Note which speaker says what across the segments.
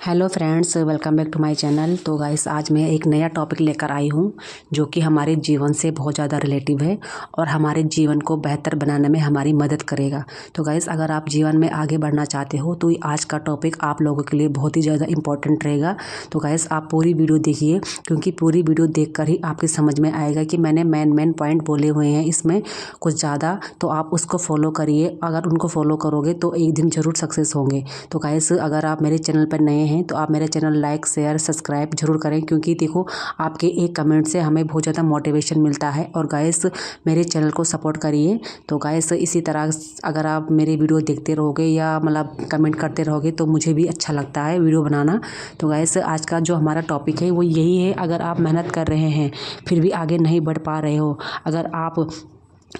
Speaker 1: Hello friends, welcome back to my channel. तो guys, आज मैं एक नया टॉपिक लेकर आई हूँ जो कि हमारे जीवन से बहुत ज़्यादा रिलेटिव है और हमारे जीवन को बेहतर बनाने में हमारी मदद करेगा। तो गाइस, अगर आप जीवन में आगे बढ़ना चाहते हो तो आज का टॉपिक आप लोगों के लिए बहुत ही ज़्यादा इंपॉर्टेंट रहेगा। तो गाइस, आप पूरी वीडियो देखिए, क्योंकि पूरी वीडियो देख कर ही आपकी समझ में आएगा कि मैंने मेन पॉइंट बोले हुए हैं इसमें कुछ ज़्यादा। तो आप उसको फॉलो करिए। अगर उनको फॉलो करोगे तो एक दिन ज़रूर सक्सेस होंगे। तो गाइस, अगर आप मेरे चैनल पर नए हैं तो आप मेरे चैनल लाइक शेयर सब्सक्राइब जरूर करें, क्योंकि देखो आपके एक कमेंट से हमें बहुत ज़्यादा मोटिवेशन मिलता है। और गाइस, मेरे चैनल को सपोर्ट करिए। तो गाइस, इसी तरह अगर आप मेरे वीडियो देखते रहोगे या मतलब कमेंट करते रहोगे तो मुझे भी अच्छा लगता है वीडियो बनाना। तो गाइस, आज का जो हमारा टॉपिक है वो यही है। अगर आप मेहनत कर रहे हैं फिर भी आगे नहीं बढ़ पा रहे हो, अगर आप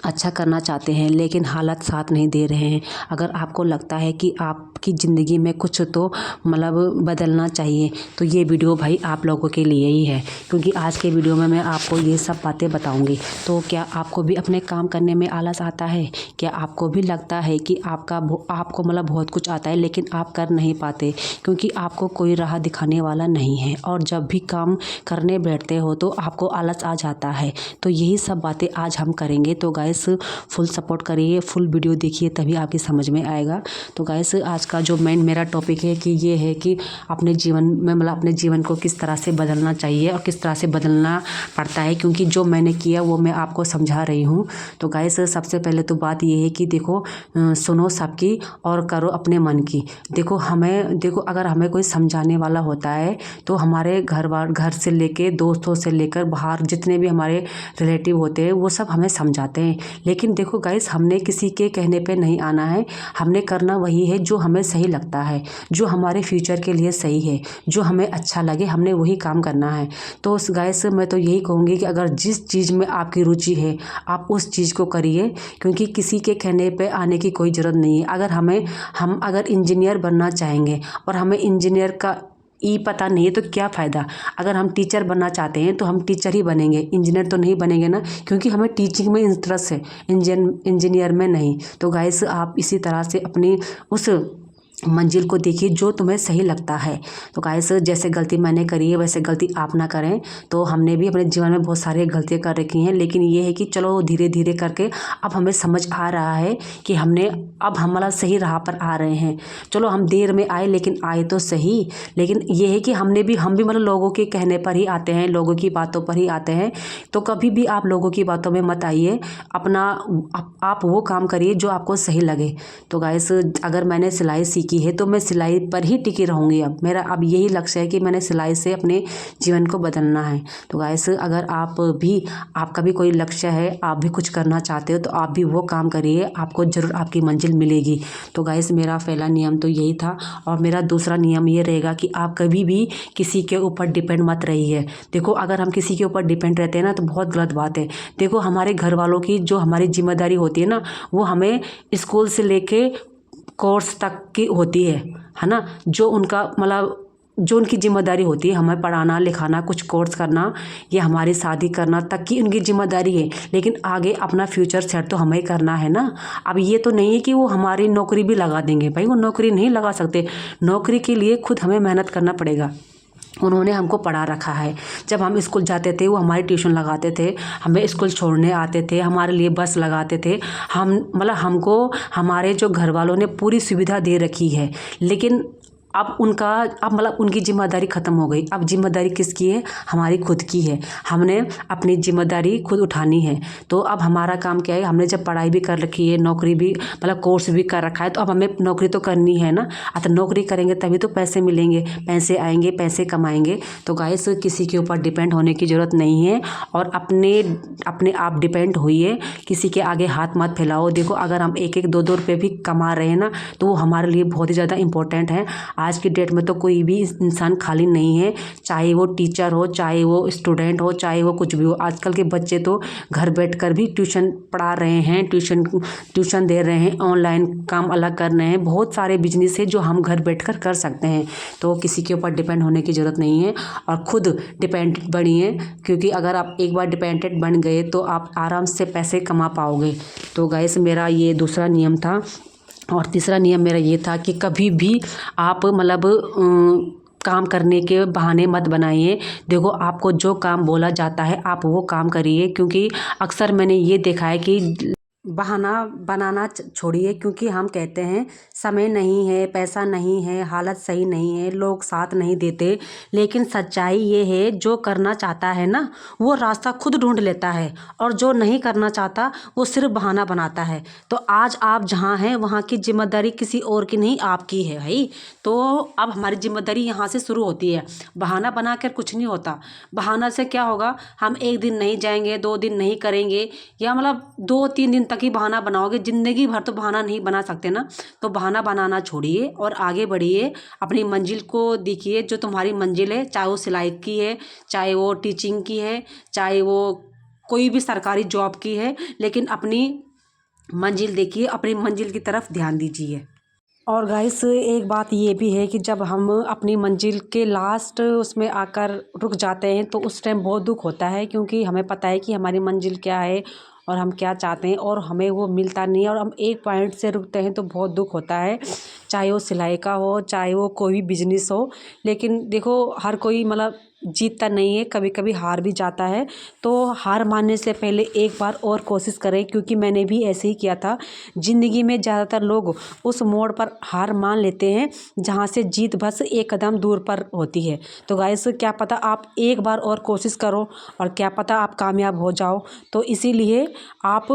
Speaker 1: अच्छा करना चाहते हैं लेकिन हालात साथ नहीं दे रहे हैं, अगर आपको लगता है कि आपकी ज़िंदगी में कुछ तो मतलब बदलना चाहिए, तो ये वीडियो भाई आप लोगों के लिए ही है। क्योंकि आज के वीडियो में मैं आपको ये सब बातें बताऊंगी। तो क्या आपको भी अपने काम करने में आलस आता है? क्या आपको भी लगता है कि आपको मतलब बहुत कुछ आता है लेकिन आप कर नहीं पाते क्योंकि आपको कोई राह दिखाने वाला नहीं है, और जब भी काम करने बैठते हो तो आपको आलस आ जाता है? तो यही सब बातें आज हम करेंगे। तो गाइस, फुल सपोर्ट करिए, फुल वीडियो देखिए, तभी आपकी समझ में आएगा। तो गाइस, आज का जो मेरा टॉपिक है कि ये है कि अपने जीवन में मतलब अपने जीवन को किस तरह से बदलना चाहिए और किस तरह से बदलना पड़ता है, क्योंकि जो मैंने किया वो मैं आपको समझा रही हूँ। तो गाइस, सबसे पहले तो बात ये है कि देखो, सुनो सबकी और करो अपने मन की। देखो अगर हमें कोई समझाने वाला होता है तो हमारे घर से लेके दोस्तों से लेकर बाहर जितने भी हमारे रिलेटिव होते हैं वो सब हमें समझाते हैं। लेकिन देखो गाइस, हमने किसी के कहने पे नहीं आना है। हमने करना वही है जो हमें सही लगता है, जो हमारे फ्यूचर के लिए सही है, जो हमें अच्छा लगे, हमने वही काम करना है। तो गाइस, मैं तो यही कहूँगी कि अगर जिस चीज़ में आपकी रुचि है आप उस चीज़ को करिए, क्योंकि किसी के कहने पे आने की कोई ज़रूरत नहीं है। हम अगर इंजीनियर बनना चाहेंगे और हमें इंजीनियर का पता नहीं है तो क्या फ़ायदा। अगर हम टीचर बनना चाहते हैं तो हम टीचर ही बनेंगे, इंजीनियर तो नहीं बनेंगे ना, क्योंकि हमें टीचिंग में इंटरेस्ट है, इंजीनियर में नहीं। तो गाइस, आप इसी तरह से अपनी उस मंजिल को देखिए जो तुम्हें सही लगता है। तो गाइस, जैसे गलती मैंने करी है वैसे गलती आप ना करें। तो हमने भी अपने जीवन में बहुत सारी गलतियां कर रखी हैं, लेकिन ये है कि चलो धीरे धीरे करके अब हमें समझ आ रहा है कि अब हमारा सही राह पर आ रहे हैं। चलो हम देर में आए लेकिन आए तो सही। लेकिन ये है कि हम भी मतलब लोगों के कहने पर ही आते हैं, लोगों की बातों पर ही आते हैं। तो कभी भी आप लोगों की बातों में मत आइए, आप वो काम करिए जो आपको सही लगे। तो गाइस, अगर मैंने सिलाई सीखी है तो मैं सिलाई पर ही टिकी रहूँगी। अब मेरा यही लक्ष्य है कि मैंने सिलाई से अपने जीवन को बदलना है। तो गाइस, अगर आपका भी कोई लक्ष्य है, आप भी कुछ करना चाहते हो तो आप भी वो काम करिए, आपको ज़रूर आपकी मंजिल मिलेगी। तो गाइस, मेरा पहला नियम तो यही था। और मेरा दूसरा नियम ये रहेगा कि आप कभी भी किसी के ऊपर डिपेंड मत रहिए। देखो, अगर हम किसी के ऊपर डिपेंड रहते हैं ना तो बहुत गलत बात है। देखो, हमारे घर वालों की जो हमारी जिम्मेदारी होती है ना, वो हमें स्कूल से लेके कोर्स तक की होती है ना। जो उनकी जिम्मेदारी होती है हमें पढ़ाना लिखाना, कुछ कोर्स करना या हमारी शादी करना तक की उनकी जिम्मेदारी है। लेकिन आगे अपना फ्यूचर सेट तो हमें ही करना है ना। अब ये तो नहीं है कि वो हमारी नौकरी भी लगा देंगे, भाई वो नौकरी नहीं लगा सकते। नौकरी के लिए खुद हमें मेहनत करना पड़ेगा। उन्होंने हमको पढ़ा रखा है। जब हम स्कूल जाते थे वो हमारी ट्यूशन लगाते थे, हमें स्कूल छोड़ने आते थे, हमारे लिए बस लगाते थे। हमको हमारे जो घर वालों ने पूरी सुविधा दे रखी है। लेकिन अब उनकी जिम्मेदारी ख़त्म हो गई। अब जिम्मेदारी किसकी है? हमारी खुद की है। हमने अपनी जिम्मेदारी खुद उठानी है। तो अब हमारा काम क्या है? हमने जब पढ़ाई भी कर रखी है, नौकरी भी कोर्स भी कर रखा है, तो अब हमें नौकरी तो करनी है ना। तो नौकरी करेंगे तभी तो पैसे मिलेंगे, पैसे आएंगे, पैसे कमाएंगे। तो गाइस, किसी के ऊपर डिपेंड होने की ज़रूरत नहीं है और अपने आप डिपेंड होइए। किसी के आगे हाथ मत फैलाओ। देखो, अगर हम 1-1 2-2 रुपये भी कमा रहे हैं ना तो वो हमारे लिए बहुत ही ज़्यादा इंपॉर्टेंट है। आज की डेट में तो कोई भी इंसान खाली नहीं है, चाहे वो टीचर हो, चाहे वो स्टूडेंट हो, चाहे वो कुछ भी हो। आजकल के बच्चे तो घर बैठकर भी ट्यूशन पढ़ा रहे हैं, ट्यूशन दे रहे हैं, ऑनलाइन काम अलग कर रहे हैं। बहुत सारे बिजनेस है जो हम घर बैठकर कर सकते हैं। तो किसी के ऊपर डिपेंड होने की ज़रूरत नहीं है और खुद डिपेंडेंट बनिए, क्योंकि अगर आप एक बार डिपेंडेंट बन गए तो आप आराम से पैसे कमा पाओगे। तो गाइस, मेरा ये दूसरा नियम था। और तीसरा नियम मेरा ये था कि कभी भी आप काम करने के बहाने मत बनाइए। देखो, आपको जो काम बोला जाता है आप वो काम करिए, क्योंकि अक्सर मैंने ये देखा है कि बहाना बनाना छोड़िए, क्योंकि हम कहते हैं समय नहीं है, पैसा नहीं है, हालत सही नहीं है, लोग साथ नहीं देते। लेकिन सच्चाई ये है, जो करना चाहता है ना वो रास्ता खुद ढूंढ लेता है, और जो नहीं करना चाहता वो सिर्फ बहाना बनाता है। तो आज आप जहाँ हैं वहाँ की जिम्मेदारी किसी और की नहीं, आपकी है भाई। तो अब हमारी जिम्मेदारी यहाँ से शुरू होती है। बहाना बना कर कुछ नहीं होता। बहाना से क्या होगा, हम एक दिन नहीं जाएंगे, 2 दिन नहीं करेंगे, या मतलब 2-3 दिन तक ही बहाना बनाओगे, ज़िंदगी भर तो बहाना नहीं बना सकते ना। तो बहाना बनाना छोड़िए और आगे बढ़िए, अपनी मंजिल को देखिए। जो तुम्हारी मंजिल है, चाहे वो सिलाई की है, चाहे वो टीचिंग की है, चाहे वो कोई भी सरकारी जॉब की है, लेकिन अपनी मंजिल देखिए, अपनी मंजिल की तरफ ध्यान दीजिए। और गाइस, एक बात ये भी है कि जब हम अपनी मंजिल के लास्ट उसमें आकर रुक जाते हैं तो उस टाइम बहुत दुख होता है, क्योंकि हमें पता है कि हमारी मंजिल क्या है और हम क्या चाहते हैं, और हमें वो मिलता नहीं है और हम एक पॉइंट से रुकते हैं तो बहुत दुख होता है। चाहे वो सिलाई का हो, चाहे वो कोई भी बिजनेस हो। लेकिन देखो, हर कोई मतलब जीतता नहीं है, कभी कभी हार भी जाता है। तो हार मानने से पहले एक बार और कोशिश करें, क्योंकि मैंने भी ऐसे ही किया था। ज़िंदगी में ज़्यादातर लोग उस मोड़ पर हार मान लेते हैं जहाँ से जीत बस एक कदम दूर पर होती है। तो गाइस, क्या पता आप एक बार और कोशिश करो और क्या पता आप कामयाब हो जाओ। तो इसीलिए आप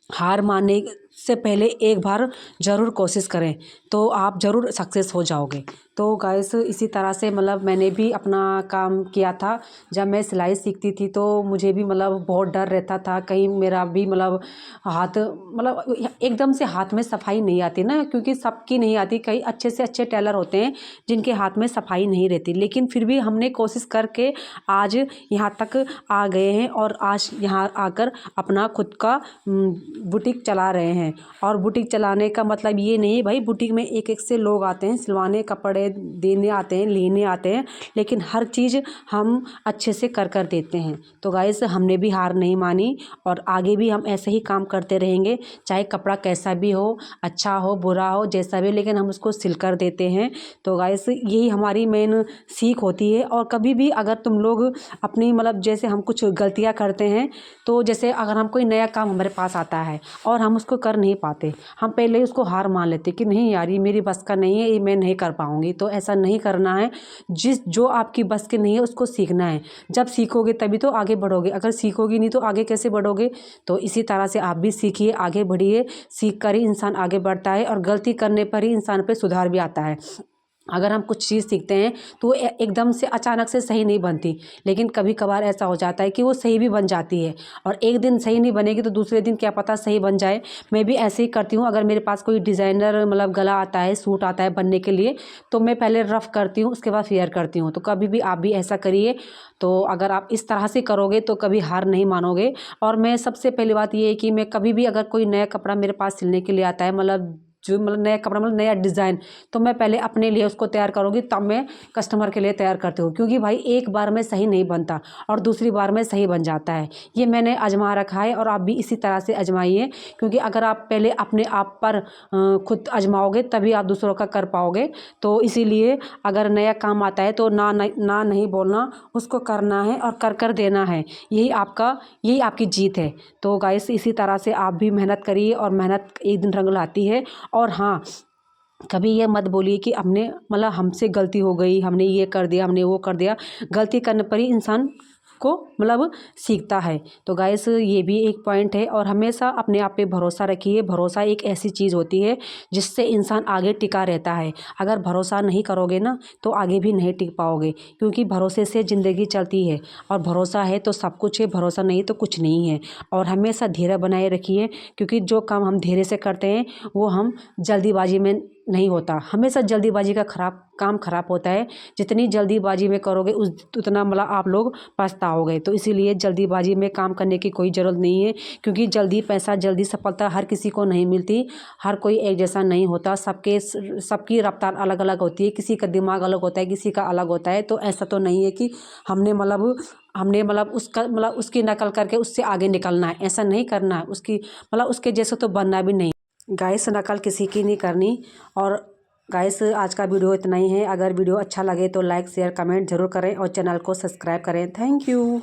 Speaker 1: हार मानने से पहले एक बार ज़रूर कोशिश करें, तो आप ज़रूर सक्सेस हो जाओगे। तो गाइस, इसी तरह से मतलब मैंने भी अपना काम किया था। जब मैं सिलाई सीखती थी तो मुझे भी मतलब बहुत डर रहता था, कहीं मेरा भी मतलब हाथ मतलब एकदम से हाथ में सफाई नहीं आती ना, क्योंकि सबकी नहीं आती। कई अच्छे से अच्छे टेलर होते हैं जिनके हाथ में सफाई नहीं रहती, लेकिन फिर भी हमने कोशिश करके आज यहाँ तक आ गए हैं, और आज यहाँ आकर अपना खुद का बुटीक चला रहे हैं। और बुटीक चलाने का मतलब ये नहीं भाई, बुटीक में एक एक से लोग आते हैं सिलवाने, कपड़े देने आते हैं, लेने आते हैं, लेकिन हर चीज़ हम अच्छे से कर कर देते हैं। तो गाइस, हमने भी हार नहीं मानी और आगे भी हम ऐसे ही काम करते रहेंगे, चाहे कपड़ा कैसा भी हो, अच्छा हो बुरा हो जैसा भी, लेकिन हम उसको सिल कर देते हैं। तो गाइस, यही हमारी मेन सीख होती है। और कभी भी अगर तुम लोग अपनी मतलब जैसे हम कुछ गलतियाँ करते हैं, तो जैसे अगर हम कोई नया काम हमारे पास आता है और हम उसको कर नहीं पाते, हम पहले ही उसको हार मान लेते कि नहीं यार, ये मेरी बस का नहीं है, ये मैं नहीं कर पाऊंगी। तो ऐसा नहीं करना है। जो आपकी बस के नहीं है उसको सीखना है। जब सीखोगे तभी तो आगे बढ़ोगे, अगर सीखोगे नहीं तो आगे कैसे बढ़ोगे। तो इसी तरह से आप भी सीखिए, आगे बढ़िए। सीख कर ही इंसान आगे बढ़ता है, और गलती करने पर ही इंसान पे सुधार भी आता है। अगर हम कुछ चीज़ सीखते हैं तो वो एकदम से अचानक से सही नहीं बनती, लेकिन कभी कभार ऐसा हो जाता है कि वो सही भी बन जाती है। और एक दिन सही नहीं बनेगी तो दूसरे दिन क्या पता सही बन जाए। मैं भी ऐसे ही करती हूँ। अगर मेरे पास कोई डिज़ाइनर मतलब गला आता है, सूट आता है बनने के लिए, तो मैं पहले रफ़ करती हूँ, उसके बाद फेयर करती हूँ। तो कभी भी आप भी ऐसा करिए। तो अगर आप इस तरह से करोगे तो कभी हार नहीं मानोगे। और मैं सबसे पहली बात ये है कि मैं कभी भी अगर कोई नया कपड़ा मेरे पास सिलने के लिए आता है, मतलब जो मतलब नया कपड़ा मतलब नया डिज़ाइन, तो मैं पहले अपने लिए उसको तैयार करूँगी, तब मैं कस्टमर के लिए तैयार करती हूँ। क्योंकि भाई एक बार में सही नहीं बनता और दूसरी बार में सही बन जाता है। ये मैंने आजमा रखा है और आप भी इसी तरह से आजमाइए। क्योंकि अगर आप पहले अपने आप पर खुद आजमाओगे तभी आप दूसरों का कर पाओगे। तो इसीलिए अगर नया काम आता है तो ना नहीं बोलना, उसको करना है और कर कर देना है। यही आपकी जीत है। तो गाइस, इसी तरह से आप भी मेहनत करिए, और मेहनत एक दिन रंग लाती है। और हाँ, कभी ये मत बोलिए कि हमने मतलब हमसे गलती हो गई, हमने ये कर दिया, हमने वो कर दिया। गलती करने पर ही इंसान को मतलब सीखता है। तो गाइस, ये भी एक पॉइंट है। और हमेशा अपने आप पे भरोसा रखिए। भरोसा एक ऐसी चीज़ होती है जिससे इंसान आगे टिका रहता है। अगर भरोसा नहीं करोगे ना तो आगे भी नहीं टिक पाओगे, क्योंकि भरोसे से ज़िंदगी चलती है। और भरोसा है तो सब कुछ है, भरोसा नहीं तो कुछ नहीं है। और हमेशा धैर्य बनाए रखिए, क्योंकि जो काम हम धैर्य से करते हैं वो हम जल्दीबाजी में नहीं होता। हमेशा जल्दीबाजी का काम खराब होता है। जितनी जल्दीबाजी में करोगे उतना मतलब आप लोग पछताओगे। तो इसीलिए जल्दीबाजी में काम करने की कोई ज़रूरत नहीं है, क्योंकि जल्दी पैसा जल्दी सफलता हर किसी को नहीं मिलती। हर कोई एक जैसा नहीं होता। सबकी रफ्तार अलग अलग होती है। किसी का दिमाग अलग होता है, किसी का अलग होता है। तो ऐसा तो नहीं है कि हमने उसकी नकल करके उससे आगे निकलना है। ऐसा नहीं करना है। उसके जैसा तो बनना भी नहीं। गाइस, नकल किसी की नहीं करनी। और गाइस आज का वीडियो इतना ही है। अगर वीडियो अच्छा लगे तो लाइक शेयर कमेंट जरूर करें और चैनल को सब्सक्राइब करें। Thank you.